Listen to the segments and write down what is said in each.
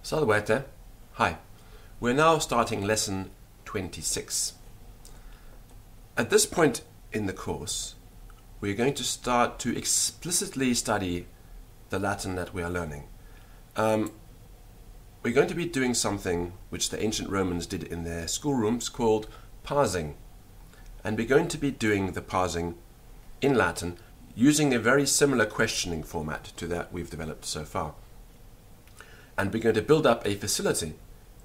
Salvete. Hi. We're now starting lesson 26. At this point in the course, we're going to start to explicitly study the Latin that we are learning. We're going to be doing something which the ancient Romans did in their schoolrooms called parsing. And we're going to be doing the parsing in Latin using a very similar questioning format to that we've developed so far. And we're going to build up a facility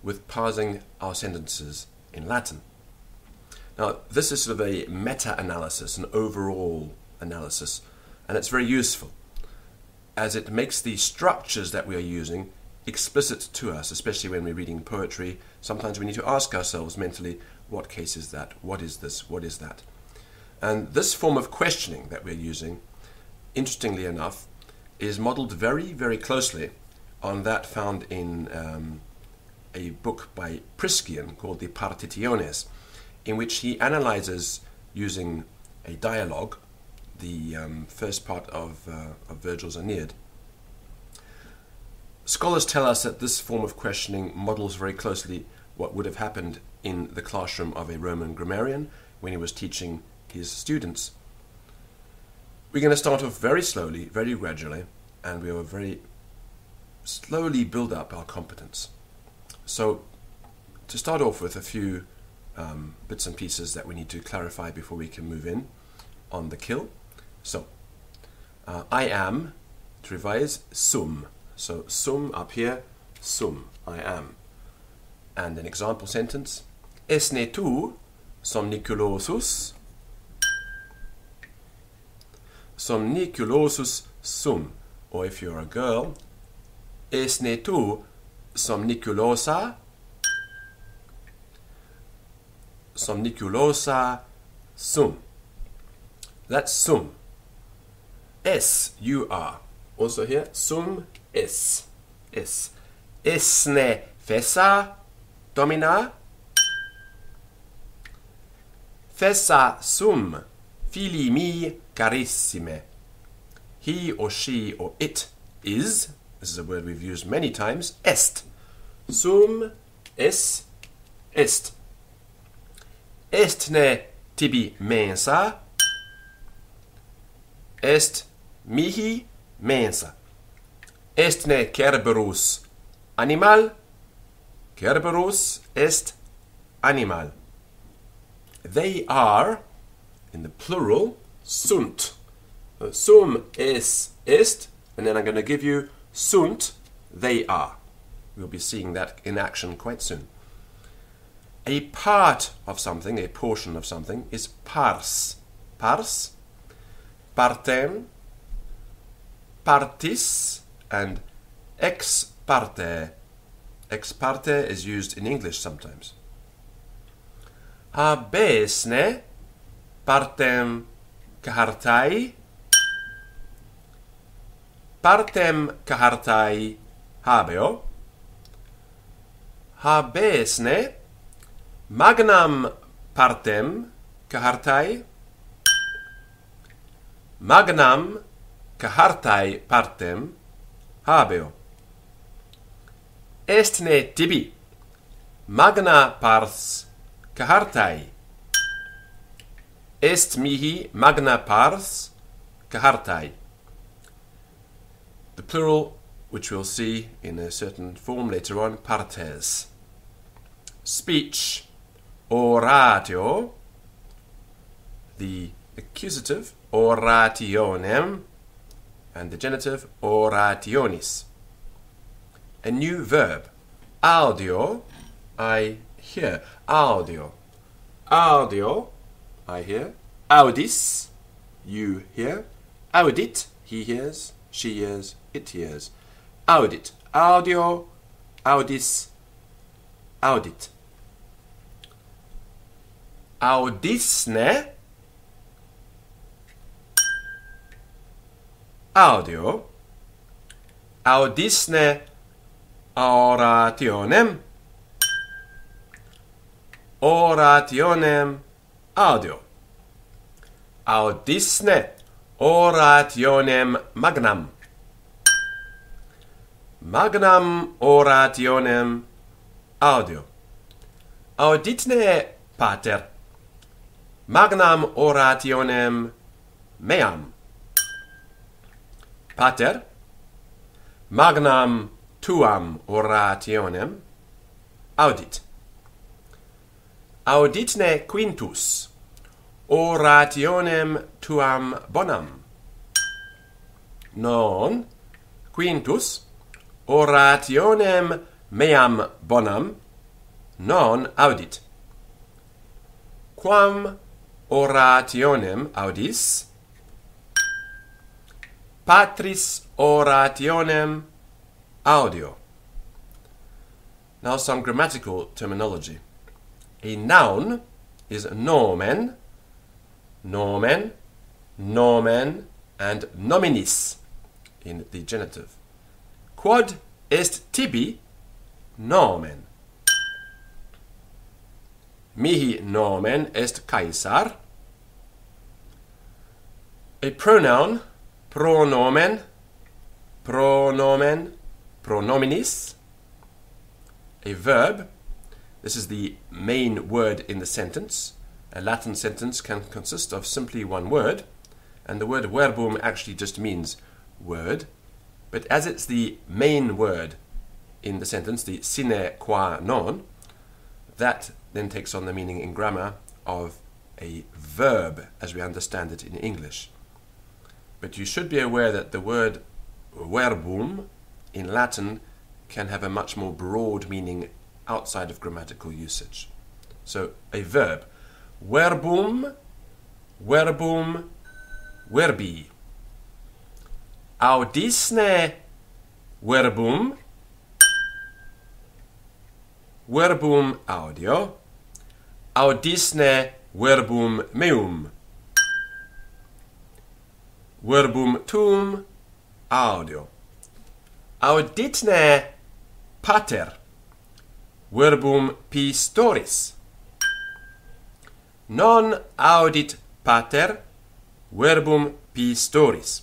with parsing our sentences in Latin. Now, this is sort of a meta-analysis, an overall analysis, and it's very useful as it makes the structures that we are using explicit to us, especially when we're reading poetry. Sometimes we need to ask ourselves mentally, what case is that? What is this? What is that? And this form of questioning that we're using, interestingly enough, is modeled very, very closely on that found in a book by Priscian called the Partitiones, in which he analyzes, using a dialogue, the first part of Virgil's Aeneid. Scholars tell us that this form of questioning models very closely what would have happened in the classroom of a Roman grammarian when he was teaching his students. We're going to start off very slowly, very gradually, and we will very slowly build up our competence. So, to start off with a few bits and pieces that we need to clarify before we can move in on the kill. So, I am, to revise, sum. So, sum up here, sum, I am. And an example sentence, esne tu somniculosus? Somniculosus sum. Or if you're a girl, esne tu somniculosa? Somniculosa sum. That's sum. Es, you are. Also here, sum es. Es. Esne fessa domina? Fessa sum fili mi carissime. He or she or it is, this is a word we've used many times, est. Sum es est. Estne tibi mensa? Est mihi mensa. Estne Cerberus animal? Cerberus est animal. They are, in the plural, sunt. Sum es est, and then I'm going to give you sunt, they are. We'll be seeing that in action quite soon. A part of something, a portion of something, is pars. Pars, partem, partis, and ex parte. Ex parte is used in English sometimes. Habesne partem kahartai? Partem kahartai habeo? Habesne magnam partem kahartai? Magnam kahartai partem habeo. Estne tibi magna pars kahartai? Est mihi magna pars kahartai. The plural, which we'll see in a certain form later on, partes. Speech, oratio. The accusative, orationem, and the genitive, orationis. A new verb, audio, I hear. Audio. Audio, I hear. Audis, you hear. Audit, he hears, she hears, it hears. Audit, audio, audis, audit. Audisne, audio. Audisne orationem. Orationem audio. Audisne orationem magnam. magnam orationem audio. Auditne, pater, magnam orationem meam. Pater, magnam tuam orationem audit. Auditne quintus orationem tuam bonam. Non quintus orationem meam bonam non audit. Quam orationem audis? Patris orationem audio. Now some grammatical terminology. A noun is nomen, nomen, nomen, and nominis in the genitive. Quod est tibi nomen. Mihi nomen est Caesar. A pronoun, pronomen, pronomen, pronominis. A verb, this is the main word in the sentence. A Latin sentence can consist of simply one word, and the word verbum actually just means word. But as it's the main word in the sentence, the sine qua non, that then takes on the meaning in grammar of a verb as we understand it in English. But you should be aware that the word verbum in Latin can have a much more broad meaning outside of grammatical usage. So a verb, verbum, verbum, verbi. Audisne verbum, verbum audio. Audisne verbum meum, verbum tuum audio. Auditne pater, verbum pistoris. Non audit pater, verbum pistoris.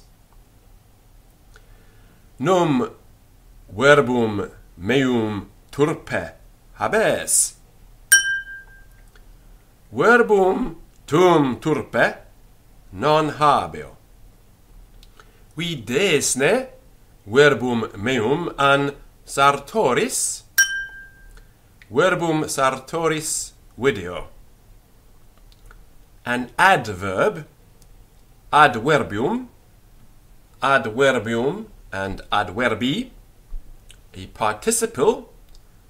Num verbum meum turpe habes. Verbum tuum turpe non habeo. Videsne verbum meum an sartoris. Verbum sartoris video. An adverb, adverbium, adverbium, and adverbi. A participle,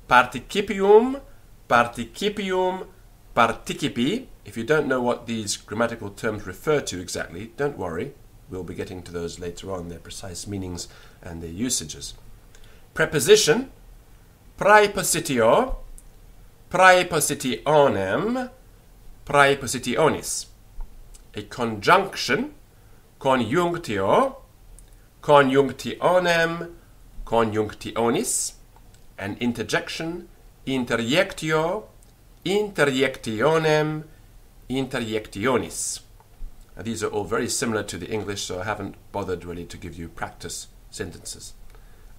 participium, participium, participi. If you don't know what these grammatical terms refer to exactly, don't worry. We'll be getting to those later on, their precise meanings and their usages. Preposition, praepositio, praepositionem, praepositionis. A conjunction, conjunctio, conjunctionem, conjunctionis. An interjection, interjectio, interjectionem, interjectionis. Now, these are all very similar to the English, so I haven't bothered really to give you practice sentences.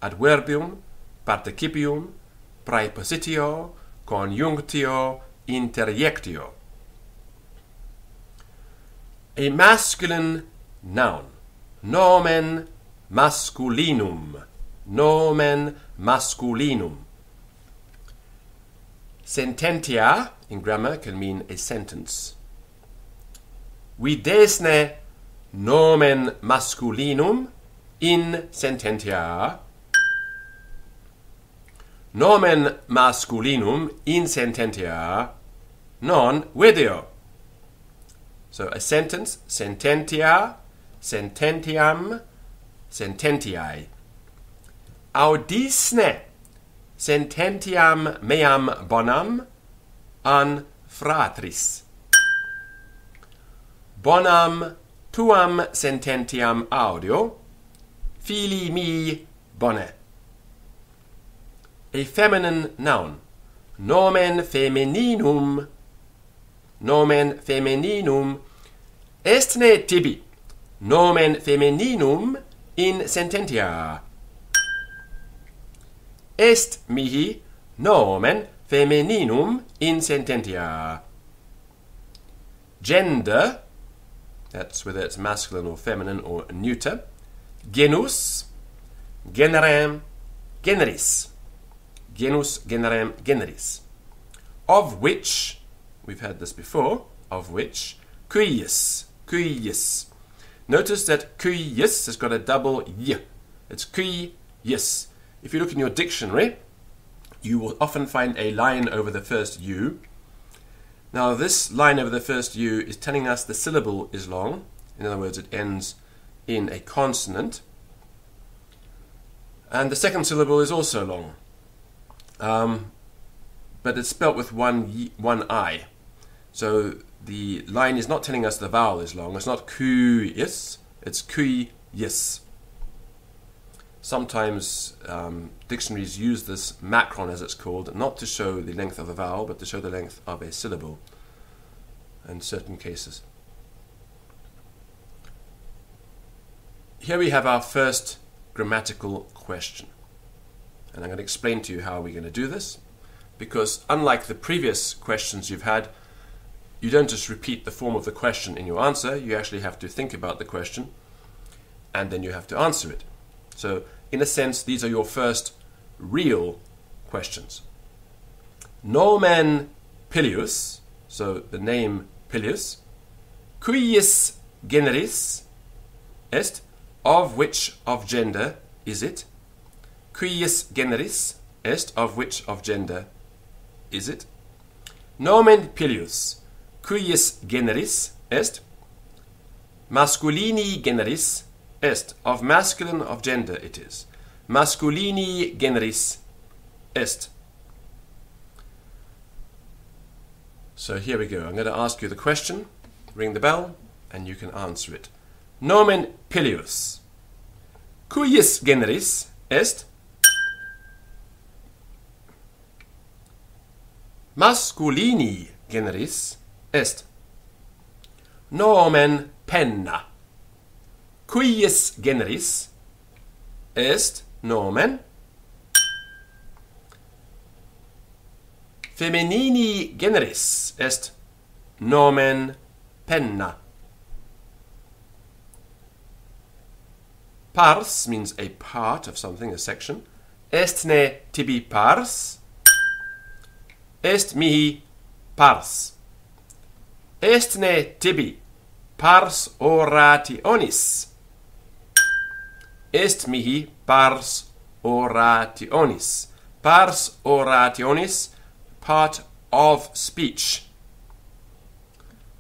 Adverbium, participium, praepositio, conjunctio, interjectio. A masculine noun, nomen masculinum, nomen masculinum. Sententia in grammar can mean a sentence. Videsne nomen masculinum in sententia. Nomen masculinum in sententia non video. So a sentence, sententia, sententiam, sententiae. Audisne sententiam meam bonam an fratris. Bonam tuam sententiam audio, filii mi bone. A feminine noun, nomen femininum, nomen femininum, estne tibi, nomen femininum in sententia. est mihi nomen femininum in sententia. Gender, that's whether it's masculine or feminine or neuter. Genus, generem, generis. Genus, generem, generis. Of which, we've had this before, of which, cuius, cuius. Notice that cuius has got a double y. It's cuius. If you look in your dictionary, you will often find a line over the first u. Now this line over the first u is telling us the syllable is long. In other words, it ends in a consonant. And the second syllable is also long. But it's spelt with one I. So the line is not telling us the vowel is long. It's not cuius, it's cuius. Sometimes dictionaries use this macron, as it's called, not to show the length of a vowel, but to show the length of a syllable in certain cases. Here we have our first grammatical question. And I'm going to explain to you how we're going to do this, because unlike the previous questions you've had, you don't just repeat the form of the question in your answer. You actually have to think about the question, and then you have to answer it. So, in a sense, these are your first real questions. Nomen Pius, so the name Pius, cuius generis est, of which of gender is it? Cuius generis est, of which of gender is it? Nomen Pius, cuius generis est? Masculini generis est, of masculine of gender it is. Masculini generis est. So here we go. I'm going to ask you the question, ring the bell, and you can answer it. Nomen Pius, cuius generis est? Masculini generis est. Nomen penna, cuius generis est? Nomen feminini generis est. Nomen penna. Pars means a part of something, a section. Est ne tibi pars? Est mihi pars. Est ne tibi pars orationis? Est mihi pars orationis. Pars orationis, part of speech.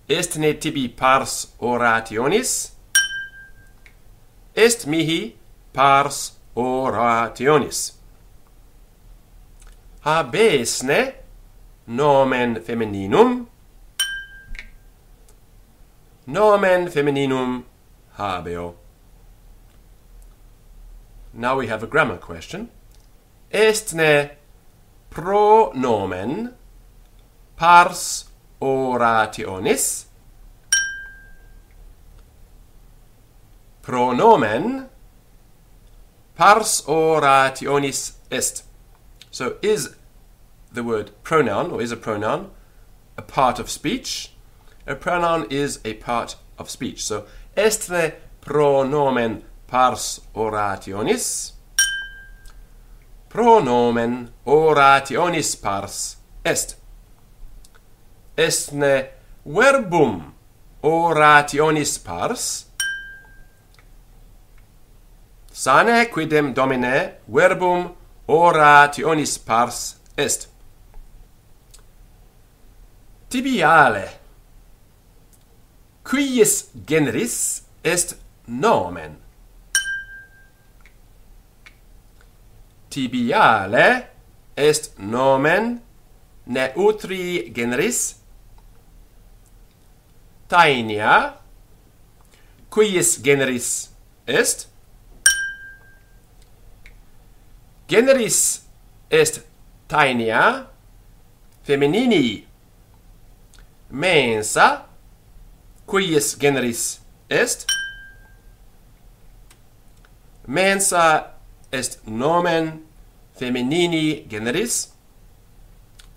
Est ne tibi pars orationis? Est mihi pars orationis. Habesne nomen femininum? Nomen femininum habeo. Now we have a grammar question. Est ne pronomen pars orationis? Pronomen pars orationis est. So is the word pronoun, or is a pronoun, a part of speech? A pronoun is a part of speech. So est ne pronomen pars orationis? Pronomen orationis pars est. Est ne verbum orationis pars? Sane quidem domine verbum orationis pars est. Tibiale, cuius generis est nomen? Tibiale est nomen neutri generis? Taenia, cuius generis est? Generis est taenia feminini. Mensa, cuius generis est? Mensa est nomen feminini generis.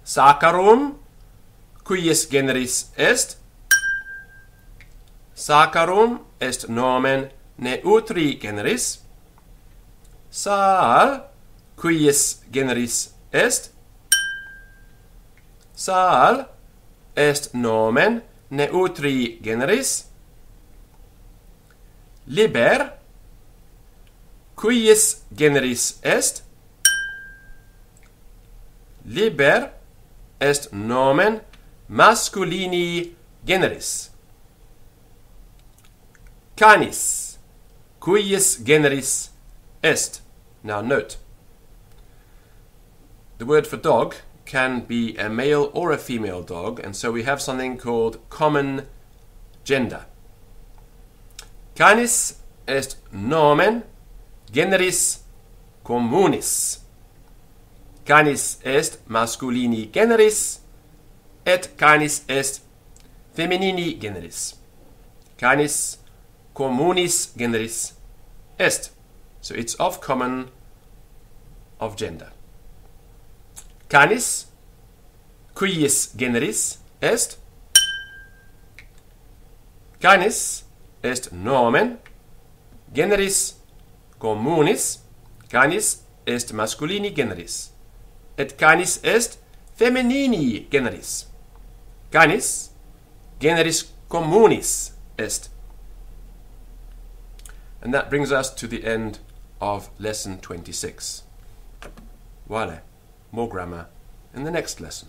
Saccharum, cujus generis est. Saccharum est nomen neutri generis. Sal, cujus generis est. Sal est nomen neutri generis. Liber, cujus generis est. Liber est nomen masculini generis. Canis, cujus generis est. Now note, the word for dog can be a male or a female dog, and so we have something called common gender. Canis est nomen generis communis. Canis est masculini generis, et canis est feminini generis. Canis communis generis est. So it's of common, of gender. Canis, cujus generis est. Canis est nomen generis communis. Canis est masculini generis. Et canis est feminini generis. Canis generis communis est. And that brings us to the end of lesson 26. Voila, more grammar in the next lesson.